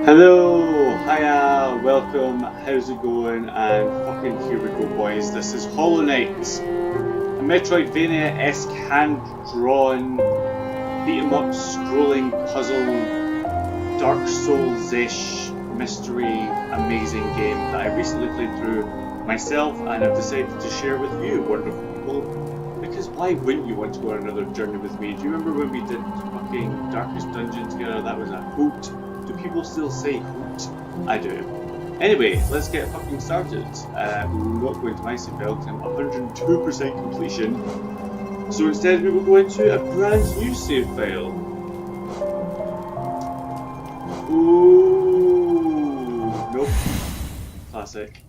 Hello, hiya, welcome, how's it going, and fucking here we go boys, this is Hollow Knight, a Metroidvania-esque hand-drawn, beat-em-up, scrolling puzzle, Dark Souls-ish, mystery, amazing game that I recently played through myself and I've decided to share with you, wonderful people, because why wouldn't you want to go on another journey with me? Do you remember when we did fucking Darkest Dungeon together? That was a hoot. Do people still say hoot? I do. Anyway, let's get fucking started. We're not going to my save file because I'm 102% completion. So instead we will go into a brand new save file. Ooh, nope. Classic.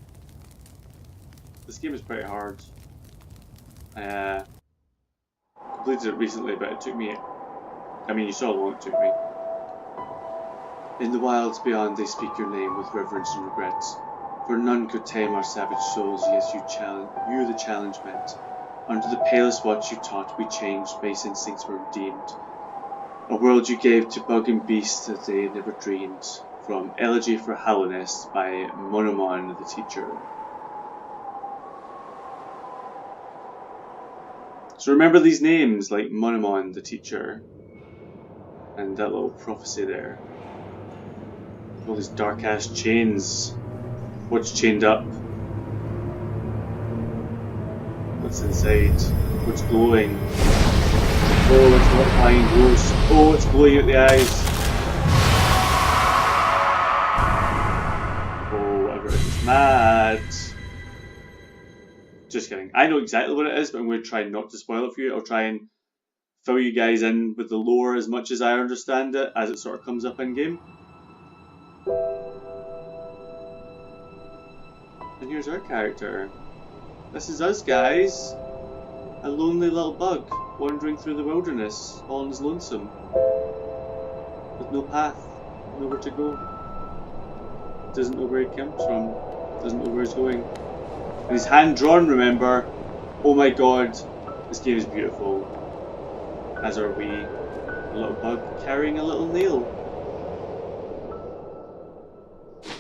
This game is pretty hard. Completed it recently, but it took me... I mean, you saw how long it took me. In the wilds beyond they speak your name with reverence and regret, for none could tame our savage souls, yes you the challenge met. Under the palest watch you taught we changed, base instincts were redeemed. A world you gave to bug and beast that they never dreamed. From Elegy for Hallownest by Monomon the Teacher. So remember these names like Monomon the Teacher and that little prophecy there. All these dark ass chains. What's chained up? What's inside? What's glowing? Oh, it's not flying ghosts. Oh, it's glowing out the eyes. Oh, everyone's mad. Just kidding. I know exactly what it is, but I'm going to try not to spoil it for you. I'll try and fill you guys in with the lore as much as I understand it, as it sort of comes up in game. And here's our character. This is us, guys. A lonely little bug wandering through the wilderness, all on his lonesome. With no path, nowhere to go. Doesn't know where he comes from. Doesn't know where he's going. And he's hand drawn, remember. Oh my god, this game is beautiful. As are we. A little bug carrying a little nail.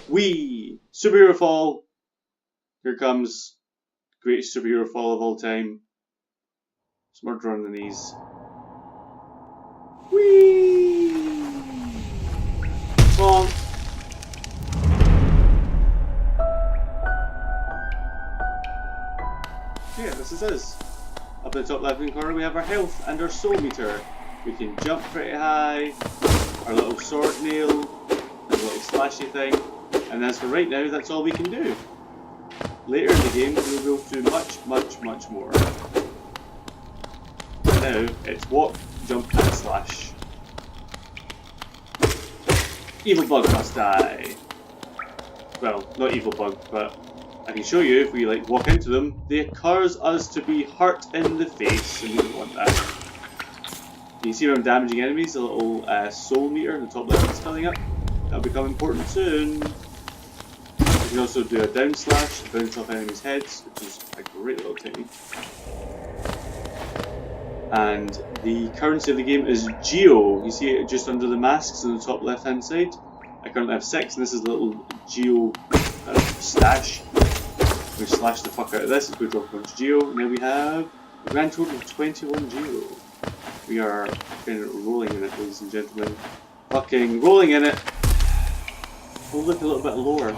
Wee! Superhero fall! Here comes the greatest superhero fall of all time. Some more drawn on the knees. Whee! Bonk! Yeah, this is us. Up in the top left hand corner we have our health and our soul meter. We can jump pretty high. Our little sword nail. And a little slashy thing. And as for right now, that's all we can do. Later in the game, we'll be able to do much, much, much more. Now, it's walk, jump, and slash. Evil bug must die. Well, not evil bug, but I can show you if we like walk into them, they cause us to be hurt in the face, and we don't want that. You can see when I'm damaging enemies, the little soul meter in the top left is filling up. That'll become important soon. You can also do a down slash to bounce off enemies' heads, which is a great little technique. And the currency of the game is Geo. You see it just under the masks on the top left hand side. I currently have 6, and this is a little Geo stash. We slash the fuck out of this, it's going to drop a bunch of Geo. Now we have a grand total of 21 Geo. We are fucking rolling in it, ladies and gentlemen. Fucking rolling in it. Oh, look, a little bit of lore.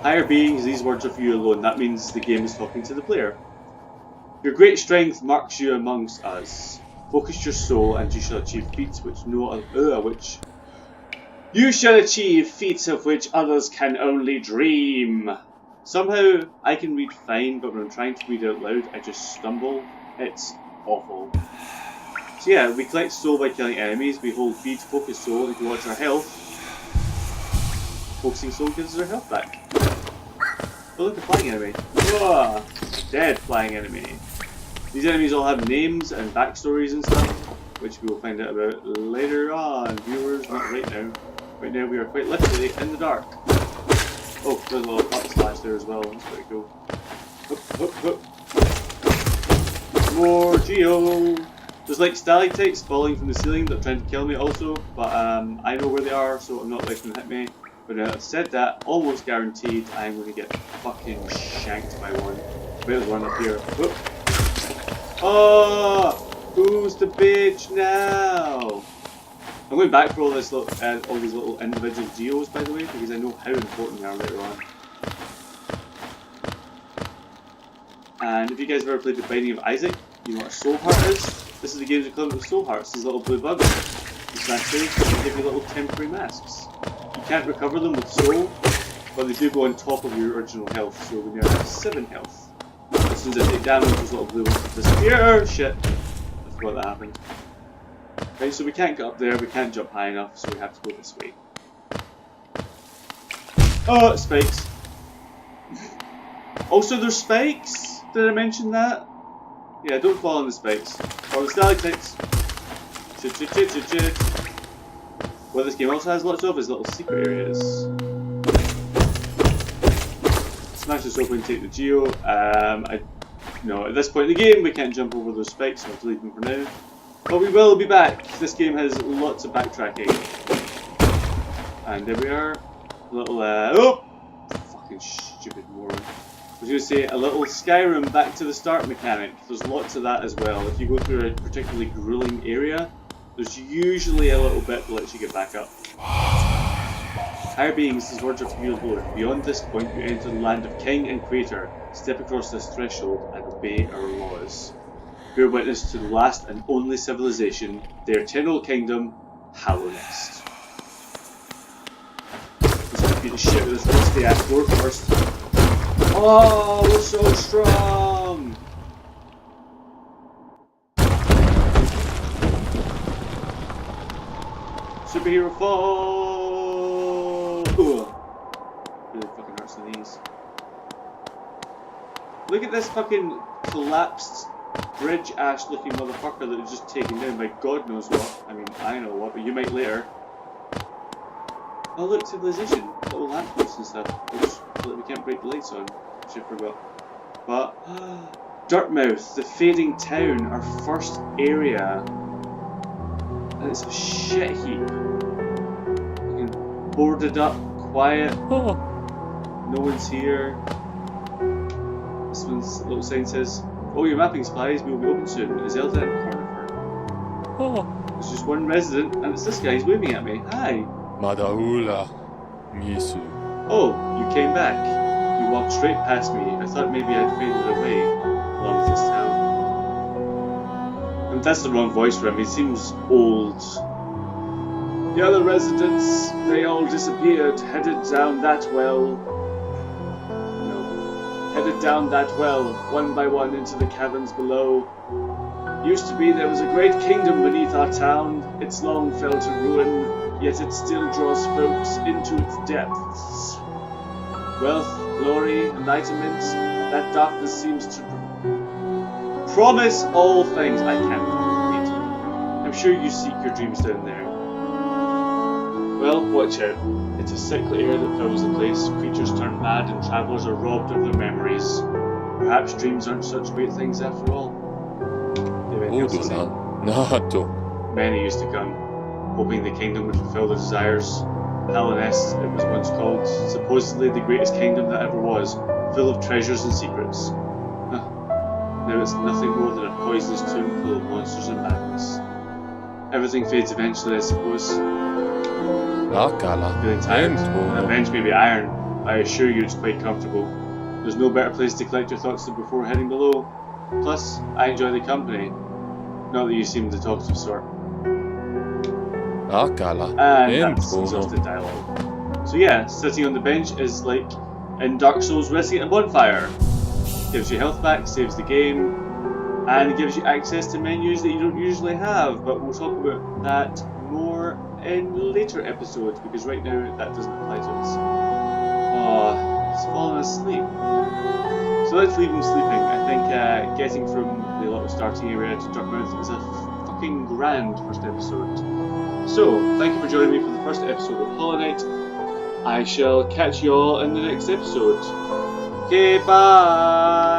Higher beings, these words are for you alone. That means the game is talking to the player. Your great strength marks you amongst us. Focus your soul, and you shall achieve feats which you shall achieve feats of which others can only dream. Somehow I can read fine, but when I'm trying to read out loud, I just stumble. It's awful. So yeah, we collect soul by killing enemies. We hold B to focus soul. If you watch our health, focusing soul gives us our health back. Oh look, a flying enemy. Whoa! Dead flying enemy. These enemies all have names and backstories and stuff, which we will find out about later on. Viewers, not right now. Right now we are quite literally in the dark. Oh, there's a little up slash there as well. That's pretty cool. Hoop, hoop, hoop. More Geo. There's like stalactites falling from the ceiling that are trying to kill me also, but I know where they are, so I'm not letting them hit me. But I've said that, almost guaranteed I'm going to get fucking shanked by one. There's one up here. Whoop. Oh! Who's the bitch now? I'm going back for all these little individual geos, by the way, because I know how important they are later on. And if you guys have ever played The Binding of Isaac, you know what a soul heart is? This is the game's equivalent of soul hearts, these little blue bugs. You smash these, they give you little temporary masks. You can't recover them with soul, but they do go on top of your original health, so when you're at 7 health, as soon as I take damage, those little blue ones disappear. Shit. I forgot that happened. Right, so we can't get up there, we can't jump high enough, so we have to go this way. Oh, spikes. Also, there's spikes! Did I mention that? Yeah, don't fall on the spikes. Or the stalactites. Chit chit chit chit chit. What this game also has lots of is little secret areas. Smash this open, take the geo. No, at this point in the game we can't jump over those spikes, so I have to leave them for now. But we will be back. This game has lots of backtracking. And there we are. A little, oh! Fucking stupid moron. I was going to say, a little Skyrim back to the start mechanic. There's lots of that as well. If you go through a particularly grueling area, there's usually a little bit that lets you get back up. Higher beings, these words are from your Lord. Beyond this point, you enter the land of King and Creator. Step across this threshold and obey our laws. Bear witness to the last and only civilization, their eternal kingdom, Hallownest. Let's just beat the shit with this rusty ass door first. Oh, we're so strong! Superhero fall! Ugh. Really fucking hurts the knees. Look at this fucking collapsed bridge ash looking motherfucker that was just taken down by God knows what. I mean, I know what, but you might later. Oh look, civilization. Little lampposts and stuff. Which we can't break the lights on. Which I forgot. But Dirtmouth, the fading town, our first area. And it's a shit heap. Fucking boarded up, quiet. Oh. No one's here. This one's little sign says, "Oh, your mapping supplies will be open soon. Is Zelda in Cornifer?" Oh. There's just one resident, and it's this guy. He's waving at me. Hi. Madaula, Misu. Oh, you came back. You walked straight past me. I thought maybe I'd faded away, along with this town. And that's the wrong voice for him. He seems old. The other residents, they all disappeared, headed down that well. No. Headed down that well, one by one into the caverns below. Used to be there was a great kingdom beneath our town. It's long fell to ruin. Yet it still draws folks into its depths. Wealth, glory, enlightenment, that darkness seems to promise all things. I can't read. I'm sure you seek your dreams down there. Well, watch out. It's a sickly air that fills the place. Creatures turn mad and travellers are robbed of their memories. Perhaps dreams aren't such great things after all. Many used to come, hoping the kingdom would fulfill their desires. Hallownest, it was once called, supposedly the greatest kingdom that ever was, full of treasures and secrets. Now it's nothing more than a poisonous tomb full of monsters and madness. Everything fades eventually, I suppose. Feeling tired? That bench may be iron, but I assure you it's quite comfortable. There's no better place to collect your thoughts than before heading below. Plus, I enjoy the company. Not that you seem the talkative sort. And that's exhausted dialogue. So yeah, sitting on the bench is like in Dark Souls resting at a bonfire. Gives you health back, saves the game, and gives you access to menus that you don't usually have, but we'll talk about that more in later episodes, because right now that doesn't apply to us. Oh, he's fallen asleep. So let's leave him sleeping. I think getting from the little starting area to Dirtmouth is a fucking grand first episode. So, thank you for joining me for the first episode of Hollow Knight. I shall catch you all in the next episode. Okay, bye!